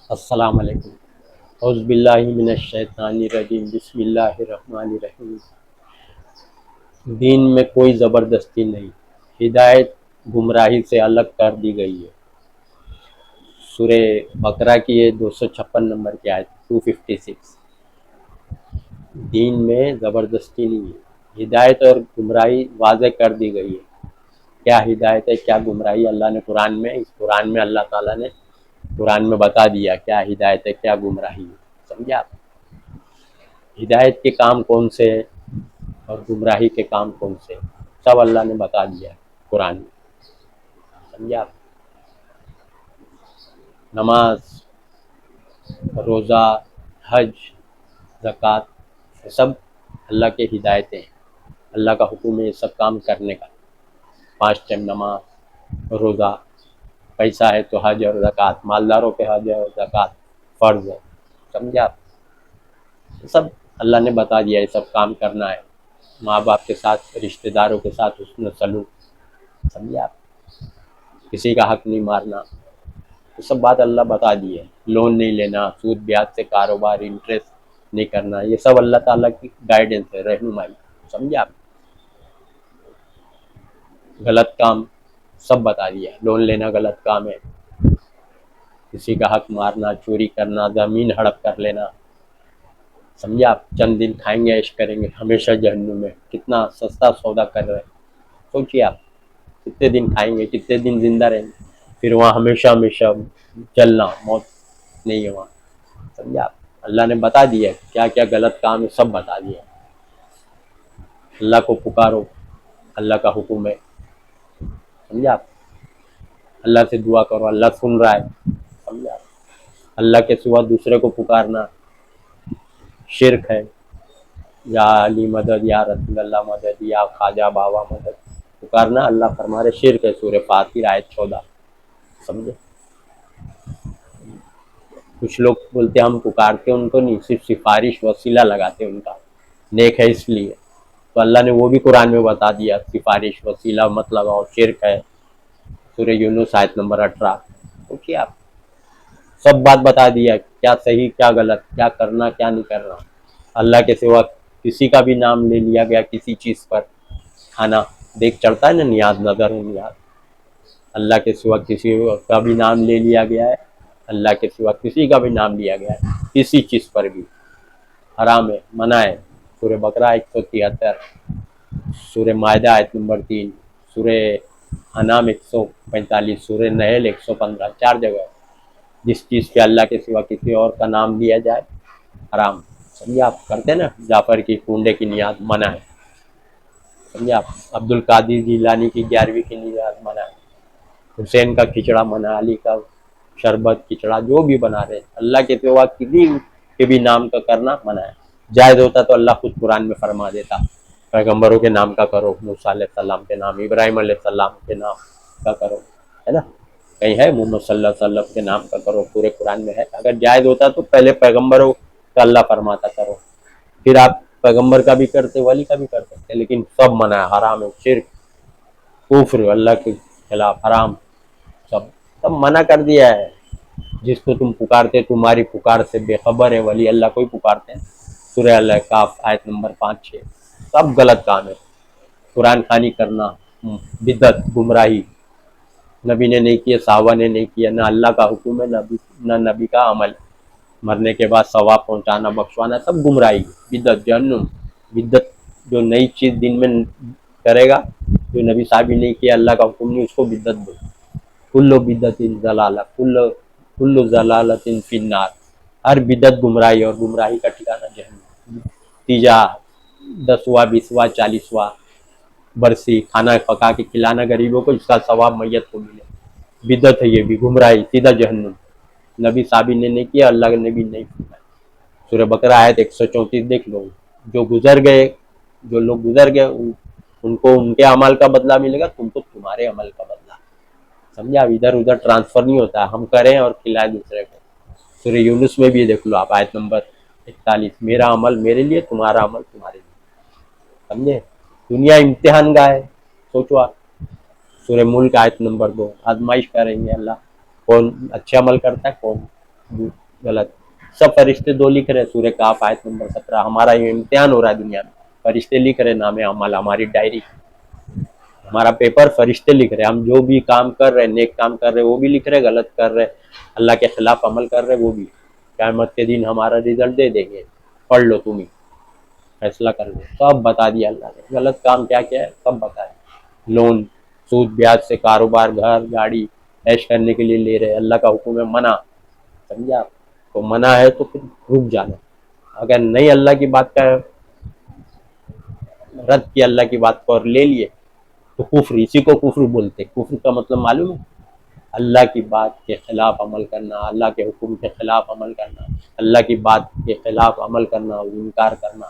السلام علیکم۔ اعوذ باللہ من الشیطان الرجیم، بسم اللہ الرحمن الرحیم۔ دین میں کوئی زبردستی نہیں، ہدایت گمراہی سے الگ کر دی گئی ہے۔ سورہ بقرہ کی یہ 256 نمبر کی آیت 256۔ دین میں زبردستی نہیں ہے، ہدایت اور گمراہی واضح کر دی گئی ہے۔ کیا ہدایت ہے کیا گمراہی، اللہ نے قرآن میں اللہ تعالیٰ نے قرآن میں بتا دیا کیا ہدایت ہے کیا گمراہی ہے۔ سمجھے آپ؟ ہدایت کے کام کون سے ہیں اور گمراہی کے کام کون سے ہیں، سب اللہ نے بتا دیا ہے قرآن میں۔ سمجھے آپ؟ نماز، روزہ، حج، زکوٰۃ، یہ سب اللہ کے ہدایتیں ہیں، اللہ کا حکم ہے یہ سب کام کرنے کا۔ 5 ٹائم نماز، روزہ، پیسہ ہے تو حج اور زکوٰۃ، مالداروں کے حج اور زکوٰۃ فرض ہے۔ سمجھے آپ؟ یہ سب اللہ نے بتا دیا، یہ سب کام کرنا ہے۔ ماں باپ کے ساتھ، رشتہ داروں کے ساتھ حسن سلوک۔ سمجھے آپ؟ کسی کا حق نہیں مارنا، یہ سب بات اللہ بتا دی ہے۔ لون نہیں لینا، سود بیاج سے کاروبار، انٹرسٹ نہیں کرنا، یہ سب اللہ تعالیٰ کی گائیڈنس ہے، رہنمائی۔ سمجھے آپ؟ غلط کام سب بتا دیا ہے، لون لینا غلط کام ہے، کسی کا حق مارنا، چوری کرنا، زمین ہڑپ کر لینا۔ سمجھے آپ؟ چند دن کھائیں گے عیش کریں گے، ہمیشہ جہنم میں، کتنا سستا سودا کر رہے ہیں۔ سوچیے آپ، کتنے دن کھائیں گے، کتنے دن زندہ رہیں گے، پھر وہاں ہمیشہ ہمیشہ جلنا، موت نہیں ہے وہاں۔ سمجھے آپ؟ اللہ نے بتا دیا ہے کیا کیا غلط کام ہے، سب بتا دیا ہے۔ اللہ کو پکارو، اللہ کا حکم ہے۔ سمجھے آپ؟ اللہ سے دعا کرو، اللہ سن رہا ہے۔ سمجھے آپ؟ اللہ کے سوا دوسرے کو پکارنا شرک ہے۔ یا علی مدد، یا رسول اللہ مدد، یا خواجہ بابا مدد، پکارنا اللہ فرما رہے شرک ہے، سورہ فاتر آیت 14۔ سمجھے؟ کچھ لوگ بولتے ہم پکارتے ان کو نہیں، صرف سفارش وسیلہ لگاتے ان کا، نیک ہے اس لیے، تو اللہ نے وہ بھی قرآن میں بتا دیا، سفارش وسیلہ مت لگاؤ، شرک ہے، سورہ یونس آیت نمبر 18۔ اوکے، آپ سب بات بتا دیا، کیا صحیح کیا غلط، کیا کرنا کیا نہیں کرنا۔ اللہ کے سوا کسی کا بھی نام لے لیا گیا کسی چیز پر، کھانا دیکھ چڑھتا ہے نا، نیاز نظر و نیاز، اللہ کے سوا کسی کا بھی نام لے لیا گیا ہے، اللہ کے سوا کسی کا بھی نام لیا گیا ہے کسی چیز پر بھی، حرام ہے، منع ہے۔ سورہ بقرہ 173، سورہ مائدہ آیت نمبر 3، سورہ انعام 145، سورہ نحل 115، 4 جگہ ہے۔ جس چیز پہ اللہ کے سوا کسی اور کا نام لیا جائے حرام۔ سمجھے آپ؟ کرتے نا جعفر کی کنڈے کی نیاز، منع ہے۔ سمجھے آپ؟ عبد القادر جیلانی کی 11ویں کی نیاز، منع ہے۔ حسین کا کھچڑا منع، علی کا شربت کھچڑا جو بھی بنا رہے اللہ کے سوا کسی کے بھی نام کا کرنا منع ہے۔ جائز ہوتا تو اللہ خود قرآن میں فرما دیتا، پیغمبروں کے نام کا کرو، موسیٰ علیہ السلام کے نام، ابراہیم علیہ السلام کے نام کا کرو، ہے نا؟ کہیں ہے محمد صلی اللہ علیہ وسلم کے نام کا کرو، پورے قرآن میں ہے۔ اگر جائز ہوتا تو پہلے پیغمبروں کا اللہ فرماتا کرو، پھر آپ پیغمبر کا بھی کرتے، ولی کا بھی کر سکتے، لیکن سب منع ہے، حرام ہے، شرک، کفر، اللہ کے خلاف حرام، سب منع کر دیا ہے۔ جس کو تم پکارتے تمہاری پکار سے بے خبر ہے، ولی اللہ کو ہی پکارتے ہیں، سورہ الاحقاف آیت نمبر 5-6۔ سب غلط کام ہے، قرآن خوانی کرنا، بدعت، گمراہی، نبی نے نہیں کیا، صحابہ نے نہیں کیا، نہ اللہ کا حکم ہے، نہ نبی کا عمل، مرنے کے بعد ثواب پہنچانا، بخشوانا، سب گمراہی، بدعت، جہنم۔ بدعت جو نئی چیز دن میں کرے گا، جو نبی صاحب نے نہیں کیا، اللہ کا حکم نہیں، اس کو بدعت بولتے۔ کل بدعت ضلالہ، کل ضلالۃ فی النار، ہر بدعت گمراہی، اور گمراہی کا ٹھکانہ جہنم۔ تیجا، 10واں 20واں 40واں برسی، کھانا پکا کے کھلانا غریبوں کو، اس کا ثواب میت کو ملے، بدعت ہے یہ بھی، گمراہی، سیدھا جہنم۔ نبی صاحب نے نہیں کیا، اللہ کے نبی نہیں کیا۔ سورہ بقرہ آیت 134 دیکھ لو، جو گزر گئے، جو لوگ گزر گئے ان کو ان کے عمل کا بدلہ ملے گا، تم کو تمہارے عمل کا بدلہ۔ سمجھا؟ ادھر ادھر ٹرانسفر نہیں ہوتا ہے، ہم کریں اور کھلائیں دوسرے کو۔ سورہ یونس میں بھی دیکھ لو آپ، آیت نمبر 41، میرا عمل میرے لیے، تمہارا عمل تمہارے لیے۔ سمجھے؟ دنیا امتحان گاہ ہے، سوچو آپ۔ سورہ ملک آیت نمبر 2، آزمائش کریں گے اللہ، کون اچھے عمل کرتا ہے، کون غلط. سب فرشتے دو لکھ رہے, سورہ کاف آیت نمبر 17. ہمارا یہ امتحان ہو رہا ہے دنیا میں, فرشتے لکھ رہے نام عمل, ہماری ڈائری, ہمارا پیپر فرشتے لکھ رہے. ہم جو بھی کام کر رہے, نیک کام کر رہے وہ بھی لکھ رہے, غلط کر رہے, اللہ کے خلاف عمل کر رہے وہ بھی. قیامت کے دن ہمارا رزلٹ دے دیں گے, پڑھ لو تم ہی, فیصلہ کر لو. سب بتا دیا اللہ نے, غلط کام کیا کیا ہے سب بتا دیا. لون, سود بیاج سے کاروبار, گھر گاڑی عیش کرنے کے لیے لے رہے, اللہ کا حکم ہے منع, سمجھا. تو منع ہے تو پھر رک جانا. اگر نہیں اللہ کی بات کا رد کیا, اللہ کی بات کو اور لے لیے تو کفر, اسی کو کفر بولتے. کفر کا مطلب معلوم ہے, اللہ کی بات کے خلاف عمل کرنا, اللہ کے حکم کے خلاف عمل کرنا, اللہ کی بات کے خلاف عمل کرنا, انکار کرنا.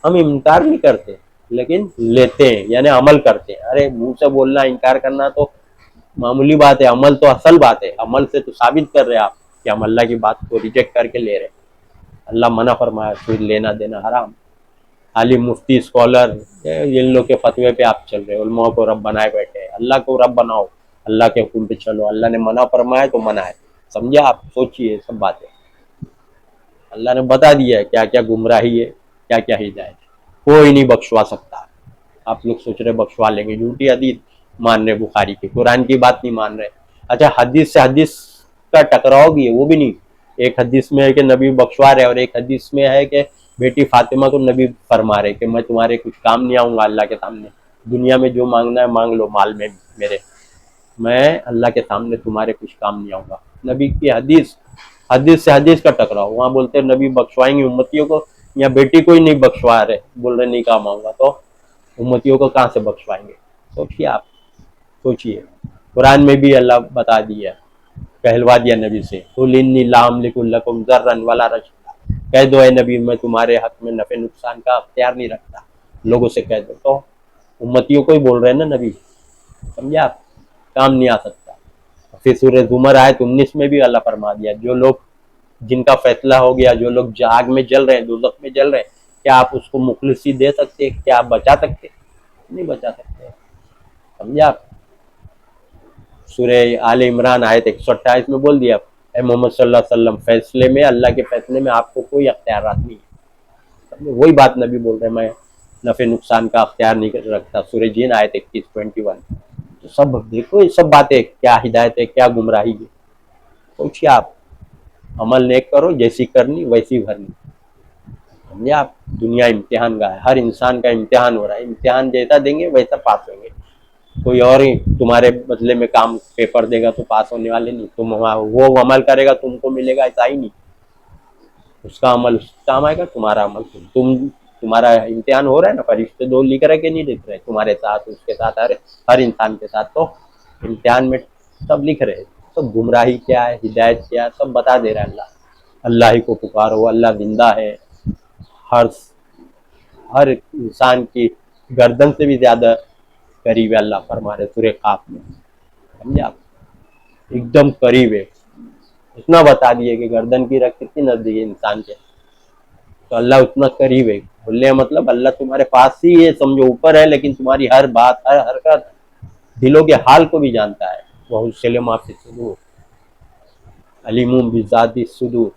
ہم انکار نہیں کرتے لیکن لیتے ہیں, یعنی عمل کرتے ہیں. ارے منہ سے بولنا انکار کرنا تو معمولی بات ہے, عمل تو اصل بات ہے. عمل سے تو ثابت کر رہے آپ کہ ہم اللہ کی بات کو ریجیکٹ کر کے لے رہے. اللہ منع فرمایا, سود لینا دینا حرام. عالم, مفتی, اسکالر, ان لوگ کے فتوے پہ آپ چل رہے, علماء کو رب بنائے بیٹھے. اللہ کو رب بناؤ, اللہ کے حکم پہ چلو. اللہ نے منع فرمایا تو منع ہے, سمجھا آپ. سوچئے سب باتیں اللہ نے بتا دیا ہے, کیا کیا گمراہی ہے, کیا کیا ہدایت ہے. کوئی نہیں بخشوا سکتا. آپ لوگ سوچ رہے بخشوا لیں گے, جھوٹی حدیث مان رہے, بخاری کی, قرآن کی بات نہیں مان رہے. اچھا, حدیث سے حدیث کا ٹکراؤ بھی ہے, وہ بھی نہیں. ایک حدیث میں ہے کہ نبی بخشوا رہے, اور ایک حدیث میں ہے کہ بیٹی فاطمہ کو نبی فرما رہے کہ میں تمہارے کچھ کام نہیں آؤں گا اللہ کے سامنے, دنیا میں جو مانگنا ہے مانگ لو, مال میں میرے, میں اللہ کے سامنے تمہارے کچھ کام نہیں آؤں گا. نبی کی حدیث, حدیث سے حدیث کا ٹکراؤ. وہاں بولتے ہیں نبی بخشوائیں گے امتیوں کو, یا بیٹی کو ہی نہیں بخشوا رہے, بول رہے نہیں کام آؤں گا, تو امتیوں کو کہاں سے بخشوائیں گے. سوچیے آپ, سوچیے. قرآن میں بھی اللہ بتا دیا, کہلوا دیا نبی سے, قل انی لا املک لکم ضرا ولا رشدا, کہہ دو اے نبی میں تمہارے حق میں نفع نقصان کا اختیار نہیں رکھتا. لوگوں سے کہہ دو. تو امتیوں کو ہی بول رہے ہیں نا نبی, سمجھا آپ, کام نہیں آ سکتا. پھر سورہ زمر آیت 19 میں بھی اللہ فرما دیا, جو لوگ جن کا فیصلہ ہو گیا, جو لوگ آگ میں جل رہے ہیں, دوزخ میں جل رہے ہیں, کیا آپ اس کو مخلصی دے سکتے, کیا آپ بچا سکتے, نہیں بچا سکتے, سمجھا آپ. سورہ آل عمران آیت 128 میں بول دیا, اے محمد صلی اللہ علیہ وسلم, فیصلے میں, اللہ کے فیصلے میں آپ کو کوئی اختیارات نہیں ہے. وہی بات نبی بول رہے ہیں, میں نفع نقصان کا اختیار نہیں رکھتا. سورہ جن آیت 21 تو سب دیکھو, یہ سب باتیں کیا ہدایت ہے, کیا گمراہی ہے. سوچیے آپ, عمل نیک کرو, جیسی کرنی ویسی بھرنی. سمجھے آپ, دنیا امتحان کا ہے, ہر انسان کا امتحان ہو رہا ہے. امتحان جیسا دیں گے ویسا پاس ہوں گے. کوئی اور ہی تمہارے بدلے میں کام پیپر دے گا تو پاس ہونے والے نہیں. تم وہ عمل کرے گا تم کو ملے گا, ایسا ہی نہیں. اس کا عمل اس کام آئے گا, تمہارا عمل تمہارا امتحان ہو رہا ہے نا. فرشتے دو لکھ رہے کہ نہیں لکھ رہے تمہارے ساتھ, اس کے ساتھ, ہر انسان کے ساتھ. تو امتحان میں سب لکھ رہے, سب گمراہی کیا ہے, ہدایت کیا ہے, سب بتا دے رہا ہے اللہ. اللہ ہی کو پکارو, اللہ زندہ ہے, ہر انسان کی گردن سے بھی زیادہ قریب ہے. اللہ فرما رہے سورہ قاف میں, سمجھے آپ, ایک دم قریب ہے. اتنا بتا دیے کہ گردن کی رکھ کتنی نزدیک ہے انسان کے, تو اللہ اتنا قریب ہے. بولنے مطلب اللہ تمہارے پاس ہی ہے, سمجھو اوپر ہے, لیکن تمہاری ہر بات, ہر حرکت, دلوں کے حال کو بھی جانتا ہے. وہ سلم فی الصدور, علیم بذات الصدور.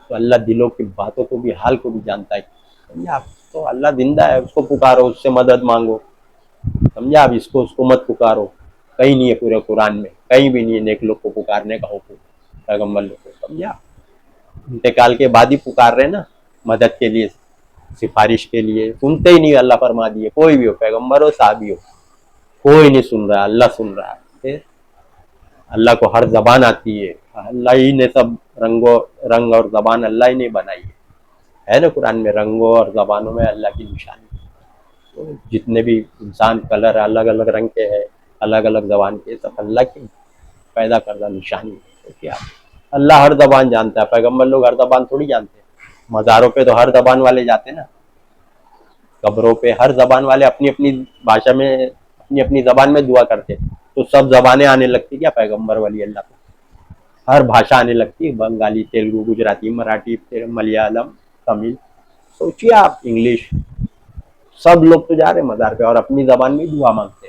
تو اللہ دلوں کی باتوں کو بھی, حال کو بھی جانتا ہے. سمجھا آپ. تو اللہ زندہ ہے, اس کو پکارو, اس سے مدد مانگو. سمجھا آپ, اس کو مت پکارو. کہیں نہیں ہے پورے قرآن میں, کہیں بھی نہیں ہے نیک لوگ کو پکارنے کا حکم, پیغمبر لوگ کو. سمجھا, انتقال کے بعد ہی پکار رہے نا مدد کے لیے, سفارش کے لیے. سنتے ہی نہیں, اللہ فرما دیے, کوئی بھی ہو, پیغمبر ہو, صحابی ہو, کوئی نہیں سن رہا, اللہ سن رہا ہے. اللہ کو ہر زبان آتی ہے, اللہ ہی نے سب رنگ اور زبان اللہ ہی نے بنائی ہے نا. قرآن میں رنگوں اور زبانوں میں اللہ کی نشانی. تو جتنے بھی انسان کلر الگ الگ رنگ کے ہیں, الگ الگ زبان کے, سب اللہ کی پیدا کردہ نشانی ہے. کیا اللہ ہر زبان جانتا ہے, پیغمبر لوگ ہر زبان تھوڑی جانتے ہیں. مزاروں پہ تو ہر زبان والے جاتے ہیں نا, قبروں پہ ہر زبان والے اپنی اپنی بھاشا میں, اپنی اپنی زبان میں دعا کرتے. تو سب زبانیں آنے لگتی کیا پیغمبر ولی اللہ کو, ہر بھاشا آنے لگتی, بنگالی, تیلگو, گجراتی, مراٹھی, ملیالم, تمل. سوچیے آپ, انگلش, سب لوگ تو جا رہے مزار پہ اور اپنی زبان میں دعا مانگتے.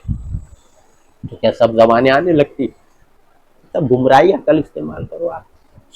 تو کیا سب زبانیں آنے لگتی؟ سب گمراہی, عقل استعمال کرو آپ.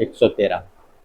113।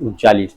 39।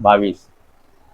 22।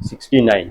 69।